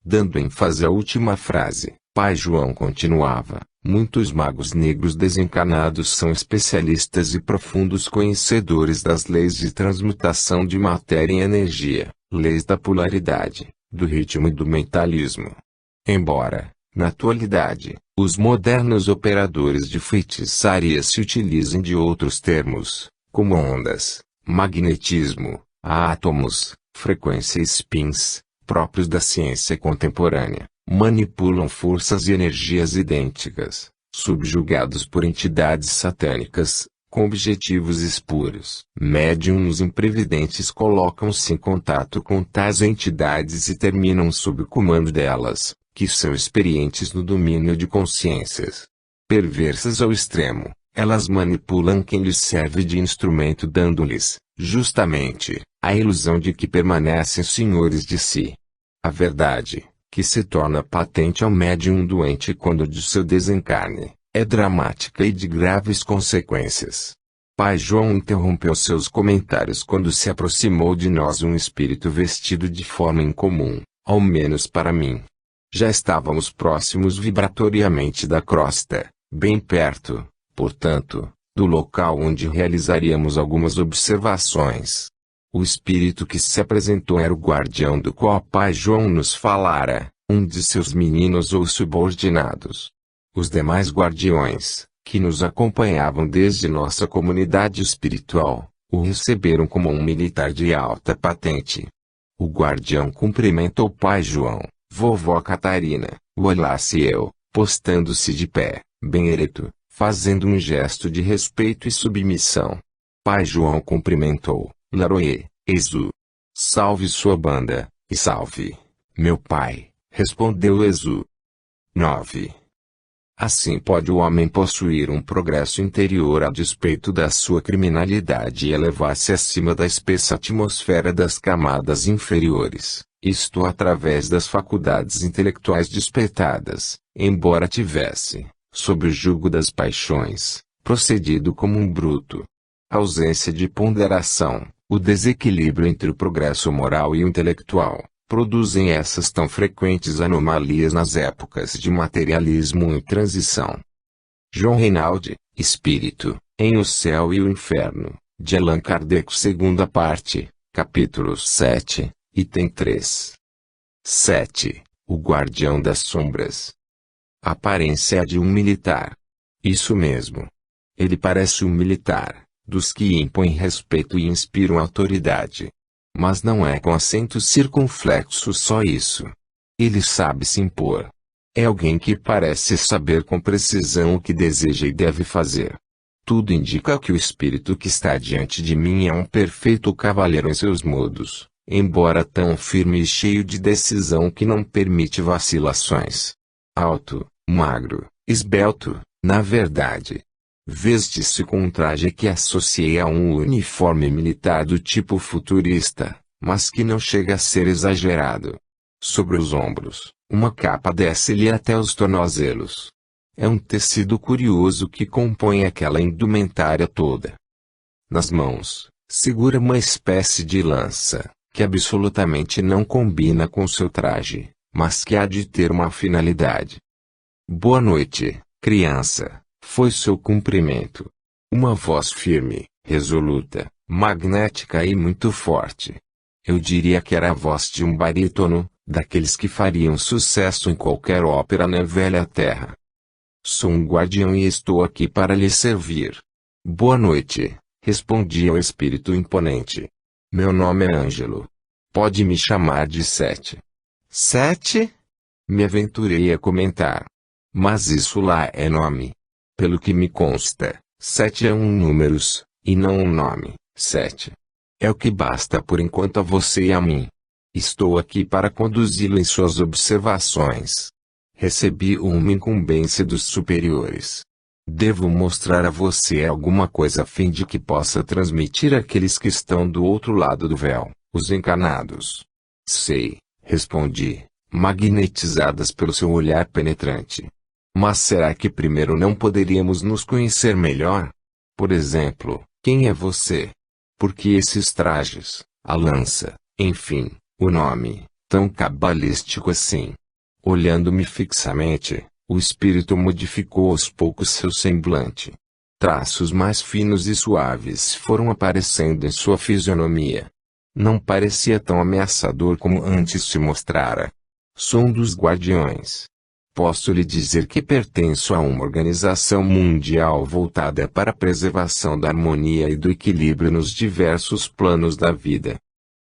Dando ênfase à última frase, pai João continuava, muitos magos negros desencarnados são especialistas e profundos conhecedores das leis de transmutação de matéria em energia, leis da polaridade, do ritmo e do mentalismo. Embora, na atualidade, os modernos operadores de feitiçaria se utilizem de outros termos, como ondas, magnetismo, átomos, frequência e spins, próprios da ciência contemporânea, manipulam forças e energias idênticas, subjugados por entidades satânicas, com objetivos espúrios. Médiuns imprevidentes colocam-se em contato com tais entidades e terminam sob o comando delas, que são experientes no domínio de consciências perversas ao extremo. Elas manipulam quem lhes serve de instrumento, dando-lhes, justamente, a ilusão de que permanecem senhores de si. A verdade, que se torna patente ao médium doente quando de seu desencarne, É dramática e de graves consequências. Pai João interrompeu seus comentários quando se aproximou de nós um espírito vestido de forma incomum, ao menos para mim. Já estávamos próximos vibratoriamente da crosta, bem perto, portanto, do local onde realizaríamos algumas observações. O espírito que se apresentou era o guardião do qual Pai João nos falara, um de seus meninos ou subordinados. Os demais guardiões, que nos acompanhavam desde nossa comunidade espiritual, o receberam como um militar de alta patente. O guardião cumprimentou Pai João, Vovó Catarina, Wallace e eu, postando-se de pé, bem ereto, fazendo um gesto de respeito e submissão. Pai João cumprimentou Laroê, Exu. Salve sua banda, e salve, meu pai, respondeu Exu. 9. Assim pode o homem possuir um progresso interior a despeito da sua criminalidade e elevar-se acima da espessa atmosfera das camadas inferiores, isto através das faculdades intelectuais despertadas, embora tivesse, sob o jugo das paixões, procedido como um bruto. A ausência de ponderação, o desequilíbrio entre o progresso moral e o intelectual, produzem essas tão frequentes anomalias nas épocas de materialismo em transição. João Reinaldi, Espírito, em O Céu e o Inferno, de Allan Kardec, segunda parte, capítulo 7, item 3. 7. O Guardião das Sombras. A aparência é a de um militar. Isso mesmo. Ele parece um militar, dos que impõem respeito e inspiram autoridade. Mas não é com acento circunflexo só isso. Ele sabe se impor. É alguém que parece saber com precisão o que deseja e deve fazer. Tudo indica que o espírito que está diante de mim é um perfeito cavalheiro em seus modos, embora tão firme e cheio de decisão que não permite vacilações. Alto, magro, esbelto, na verdade. Veste-se com um traje que associei a um uniforme militar do tipo futurista, mas que não chega a ser exagerado. Sobre os ombros, uma capa desce-lhe até os tornozelos. É um tecido curioso que compõe aquela indumentária toda. Nas mãos, segura uma espécie de lança, que absolutamente não combina com seu traje, mas que há de ter uma finalidade. Boa noite, criança. Foi seu cumprimento. Uma voz firme, resoluta, magnética e muito forte. Eu diria que era a voz de um barítono, daqueles que fariam sucesso em qualquer ópera na velha terra. Sou um guardião e estou aqui para lhe servir. Boa noite, respondia o espírito imponente. Meu nome é Ângelo. Pode me chamar de Sete. Sete? Me aventurei a comentar. Mas isso lá é nome. Pelo que me consta, 7 é um números, e não um nome, 7. É o que basta por enquanto a você e a mim. Estou aqui para conduzi-lo em suas observações. Recebi uma incumbência dos superiores. Devo mostrar a você alguma coisa a fim de que possa transmitir àqueles que estão do outro lado do véu, os encarnados. Sei, respondi, magnetizadas pelo seu olhar penetrante. Mas será que primeiro não poderíamos nos conhecer melhor? Por exemplo, quem é você? Por que esses trajes, a lança, enfim, o nome, tão cabalístico assim? Olhando-me fixamente, o espírito modificou aos poucos seu semblante. Traços mais finos e suaves foram aparecendo em sua fisionomia. Não parecia tão ameaçador como antes se mostrara. Sou um dos guardiões. Posso lhe dizer que pertenço a uma organização mundial voltada para a preservação da harmonia e do equilíbrio nos diversos planos da vida.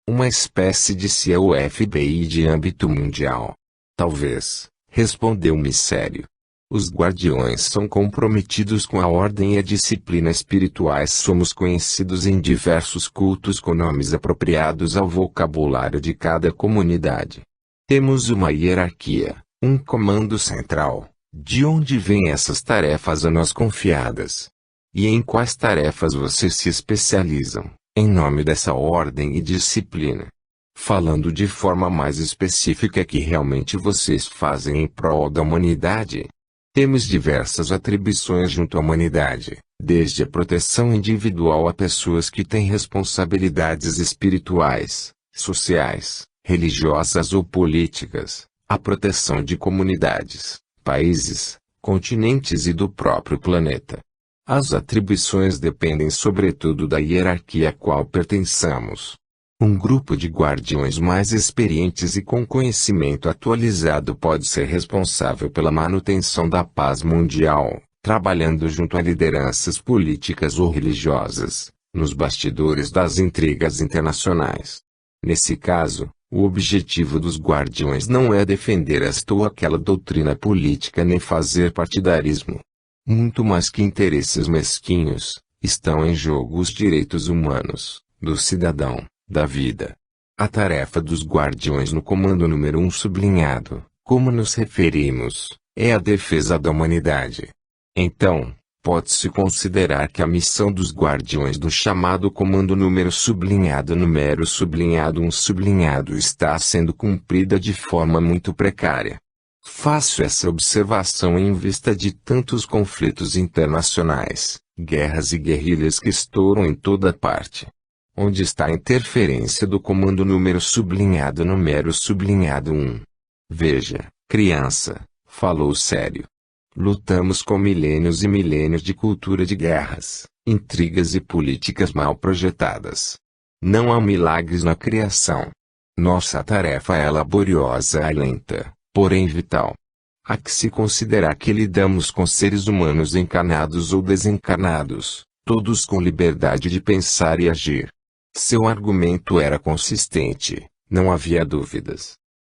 Uma espécie de CFBI de âmbito mundial. Talvez, respondeu-me sério. Os guardiões são comprometidos com a ordem e a disciplina espirituais. Somos conhecidos em diversos cultos com nomes apropriados ao vocabulário de cada comunidade. Temos uma hierarquia. Um comando central, de onde vêm essas tarefas a nós confiadas? E em quais tarefas vocês se especializam, em nome dessa ordem e disciplina? Falando de forma mais específica, que realmente vocês fazem em prol da humanidade? Temos diversas atribuições junto à humanidade, desde a proteção individual a pessoas que têm responsabilidades espirituais, sociais, religiosas ou políticas, a proteção de comunidades, países, continentes e do próprio planeta. As atribuições dependem sobretudo da hierarquia a qual pertençamos. Um grupo de guardiões mais experientes e com conhecimento atualizado pode ser responsável pela manutenção da paz mundial, trabalhando junto a lideranças políticas ou religiosas, nos bastidores das intrigas internacionais. Nesse caso, o objetivo dos guardiões não é defender esta ou aquela doutrina política nem fazer partidarismo. Muito mais que interesses mesquinhos, estão em jogo os direitos humanos, do cidadão, da vida. A tarefa dos guardiões no comando número 1 sublinhado, como nos referimos, é a defesa da humanidade. Então, pode-se considerar que a missão dos guardiões do chamado comando número 1 está sendo cumprida de forma muito precária. Faço essa observação em vista de tantos conflitos internacionais, guerras e guerrilhas que estouram em toda parte. Onde está a interferência do comando número 1? Veja, criança, falou sério. Lutamos com milênios e milênios de cultura de guerras, intrigas e políticas mal projetadas. Não há milagres na criação. Nossa tarefa é laboriosa e lenta, porém vital. Há que se considerar que lidamos com seres humanos encarnados ou desencarnados, todos com liberdade de pensar e agir. Seu argumento era consistente, não havia dúvidas.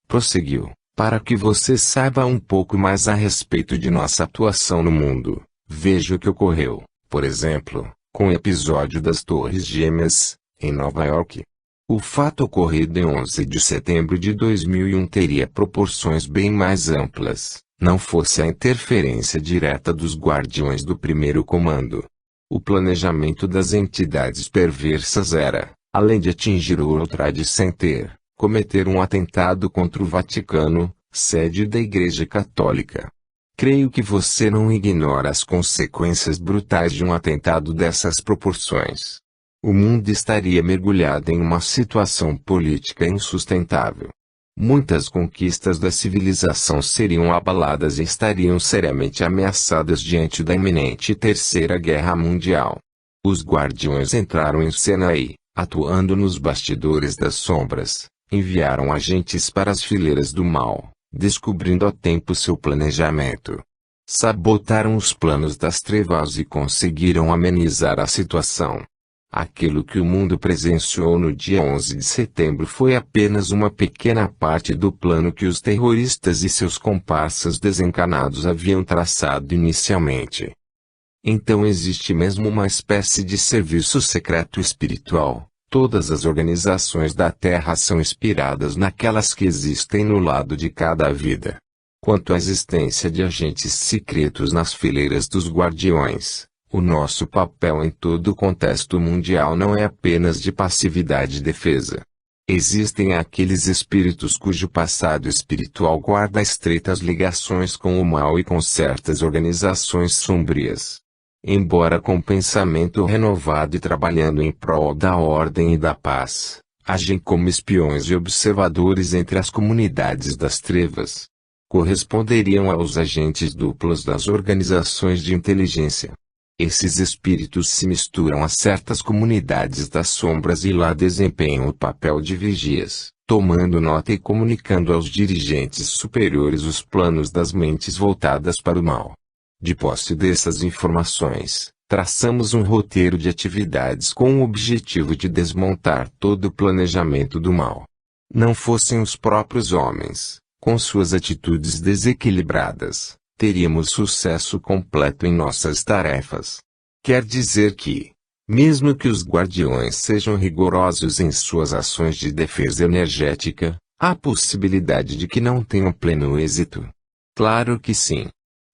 Prosseguiu, para que você saiba um pouco mais a respeito de nossa atuação no mundo, veja o que ocorreu, por exemplo, com o episódio das Torres Gêmeas, em Nova York. O fato ocorrido em 11 de setembro de 2001 teria proporções bem mais amplas, não fosse a interferência direta dos guardiões do primeiro comando. O planejamento das entidades perversas era, além de atingir o World Trade Center, cometer um atentado contra o Vaticano, sede da Igreja Católica. Creio que você não ignora as consequências brutais de um atentado dessas proporções. O mundo estaria mergulhado em uma situação política insustentável. Muitas conquistas da civilização seriam abaladas e estariam seriamente ameaçadas diante da iminente Terceira Guerra Mundial. Os guardiões entraram em cena e, atuando nos bastidores das sombras, enviaram agentes para as fileiras do mal, descobrindo a tempo seu planejamento. Sabotaram os planos das trevas e conseguiram amenizar a situação. Aquilo que o mundo presenciou no dia 11 de setembro foi apenas uma pequena parte do plano que os terroristas e seus comparsas desencarnados haviam traçado inicialmente. Então existe mesmo uma espécie de serviço secreto espiritual. Todas as organizações da Terra são inspiradas naquelas que existem no lado de cada vida. Quanto à existência de agentes secretos nas fileiras dos guardiões, o nosso papel em todo o contexto mundial não é apenas de passividade e defesa. Existem aqueles espíritos cujo passado espiritual guarda estreitas ligações com o mal e com certas organizações sombrias. Embora com pensamento renovado e trabalhando em prol da ordem e da paz, agem como espiões e observadores entre as comunidades das trevas. Corresponderiam aos agentes duplos das organizações de inteligência. Esses espíritos se misturam a certas comunidades das sombras e lá desempenham o papel de vigias, tomando nota e comunicando aos dirigentes superiores os planos das mentes voltadas para o mal. De posse dessas informações, traçamos um roteiro de atividades com o objetivo de desmontar todo o planejamento do mal. Não fossem os próprios homens, com suas atitudes desequilibradas, teríamos sucesso completo em nossas tarefas. Quer dizer que, mesmo que os guardiões sejam rigorosos em suas ações de defesa energética, há possibilidade de que não tenham pleno êxito. Claro que sim.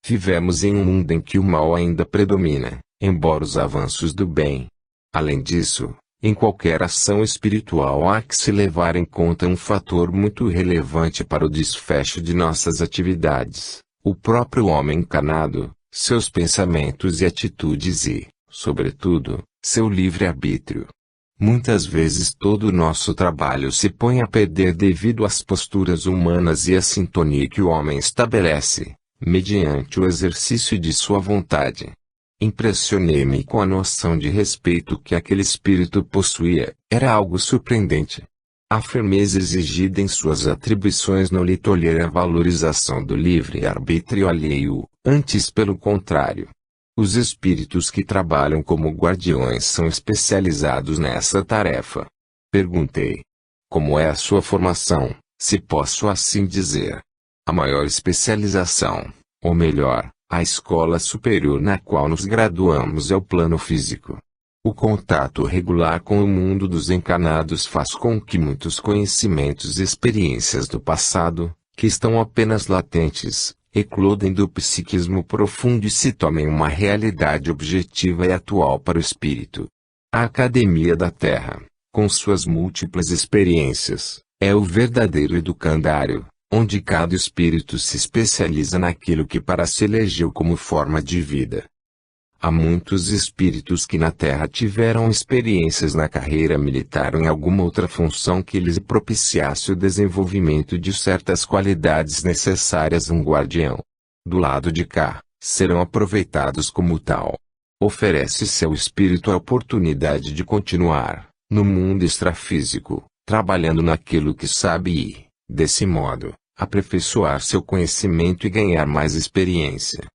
Vivemos em um mundo em que o mal ainda predomina, embora os avanços do bem. Além disso, em qualquer ação espiritual há que se levar em conta um fator muito relevante para o desfecho de nossas atividades: o próprio homem encarnado, seus pensamentos e atitudes e, sobretudo, seu livre-arbítrio. Muitas vezes todo o nosso trabalho se põe a perder devido às posturas humanas e à sintonia que o homem estabelece, mediante o exercício de sua vontade. Impressionei-me com a noção de respeito que aquele espírito possuía, era algo surpreendente. A firmeza exigida em suas atribuições não lhe tolera a valorização do livre-arbítrio alheio, antes pelo contrário. Os espíritos que trabalham como guardiões são especializados nessa tarefa. Perguntei. Como é a sua formação, se posso assim dizer? A maior especialização, ou melhor, a escola superior na qual nos graduamos é o plano físico. O contato regular com o mundo dos encarnados faz com que muitos conhecimentos e experiências do passado, que estão apenas latentes, eclodem do psiquismo profundo e se tomem uma realidade objetiva e atual para o espírito. A Academia da Terra, com suas múltiplas experiências, é o verdadeiro educandário, onde cada espírito se especializa naquilo que para si elegeu como forma de vida. Há muitos espíritos que na Terra tiveram experiências na carreira militar ou em alguma outra função que lhes propiciasse o desenvolvimento de certas qualidades necessárias a um guardião. Do lado de cá, serão aproveitados como tal. Oferece-se ao espírito a oportunidade de continuar, no mundo extrafísico, trabalhando naquilo que sabe e, desse modo, aperfeiçoar seu conhecimento e ganhar mais experiência.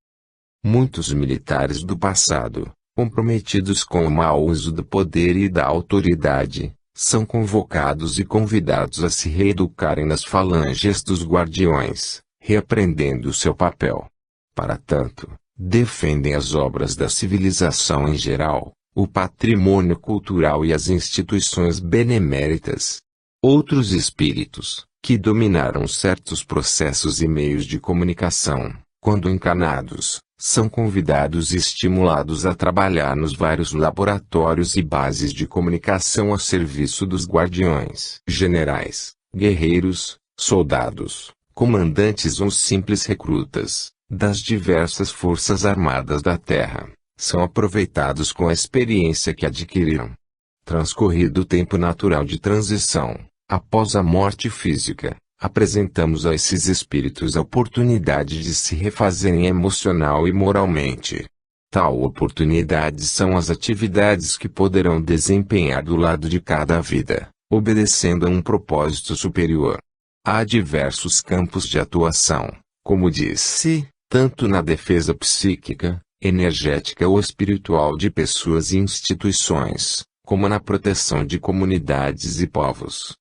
Muitos militares do passado, comprometidos com o mau uso do poder e da autoridade, são convocados e convidados a se reeducarem nas falanges dos guardiões, reaprendendo seu papel. Para tanto, defendem as obras da civilização em geral, o patrimônio cultural e as instituições beneméritas. Outros espíritos, que dominaram certos processos e meios de comunicação, quando encarnados, são convidados e estimulados a trabalhar nos vários laboratórios e bases de comunicação a serviço dos guardiões. Generais, guerreiros, soldados, comandantes ou simples recrutas, das diversas forças armadas da Terra, são aproveitados com a experiência que adquiriram. Transcorrido o tempo natural de transição, após a morte física, apresentamos a esses espíritos a oportunidade de se refazerem emocional e moralmente. Tal oportunidade são as atividades que poderão desempenhar do lado de cada vida, obedecendo a um propósito superior. Há diversos campos de atuação, como disse, tanto na defesa psíquica, energética ou espiritual de pessoas e instituições, como na proteção de comunidades e povos.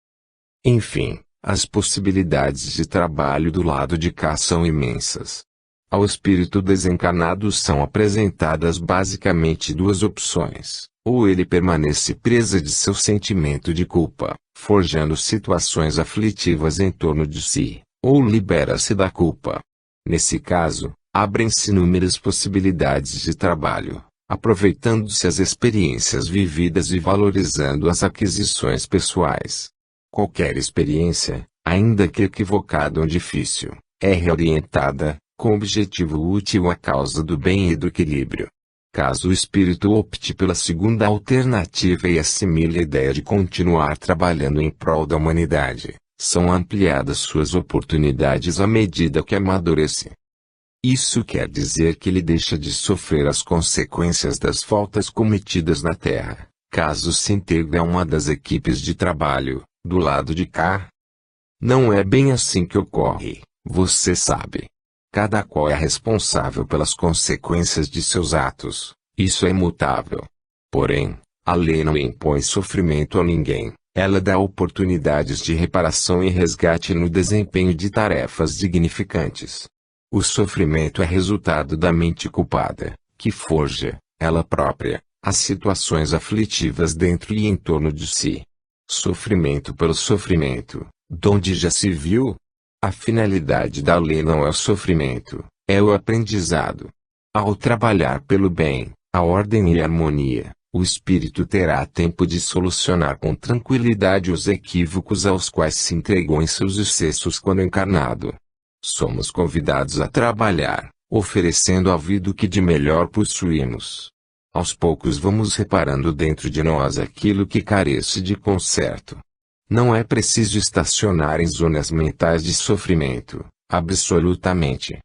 Enfim, as possibilidades de trabalho do lado de cá são imensas. Ao espírito desencarnado são apresentadas basicamente duas opções: ou ele permanece presa de seu sentimento de culpa, forjando situações aflitivas em torno de si, ou libera-se da culpa. Nesse caso, abrem-se inúmeras possibilidades de trabalho, aproveitando-se as experiências vividas e valorizando as aquisições pessoais. Qualquer experiência, ainda que equivocada ou difícil, é reorientada, com objetivo útil à causa do bem e do equilíbrio. Caso o espírito opte pela segunda alternativa e assimile a ideia de continuar trabalhando em prol da humanidade, são ampliadas suas oportunidades à medida que amadurece. Isso quer dizer que ele deixa de sofrer as consequências das faltas cometidas na Terra, caso se integre a uma das equipes de trabalho, do lado de cá. Não é bem assim que ocorre, você sabe. Cada qual é responsável pelas consequências de seus atos, isso é imutável. Porém, a lei não impõe sofrimento a ninguém, ela dá oportunidades de reparação e resgate no desempenho de tarefas dignificantes. O sofrimento é resultado da mente culpada, que forja, ela própria, as situações aflitivas dentro e em torno de si. Sofrimento pelo sofrimento, donde já se viu? A finalidade da lei não é o sofrimento, é o aprendizado. Ao trabalhar pelo bem, a ordem e a harmonia, o espírito terá tempo de solucionar com tranquilidade os equívocos aos quais se entregou em seus excessos quando encarnado. Somos convidados a trabalhar, oferecendo à vida o que de melhor possuímos. Aos poucos vamos reparando dentro de nós aquilo que carece de conserto. Não é preciso estacionar em zonas mentais de sofrimento, absolutamente.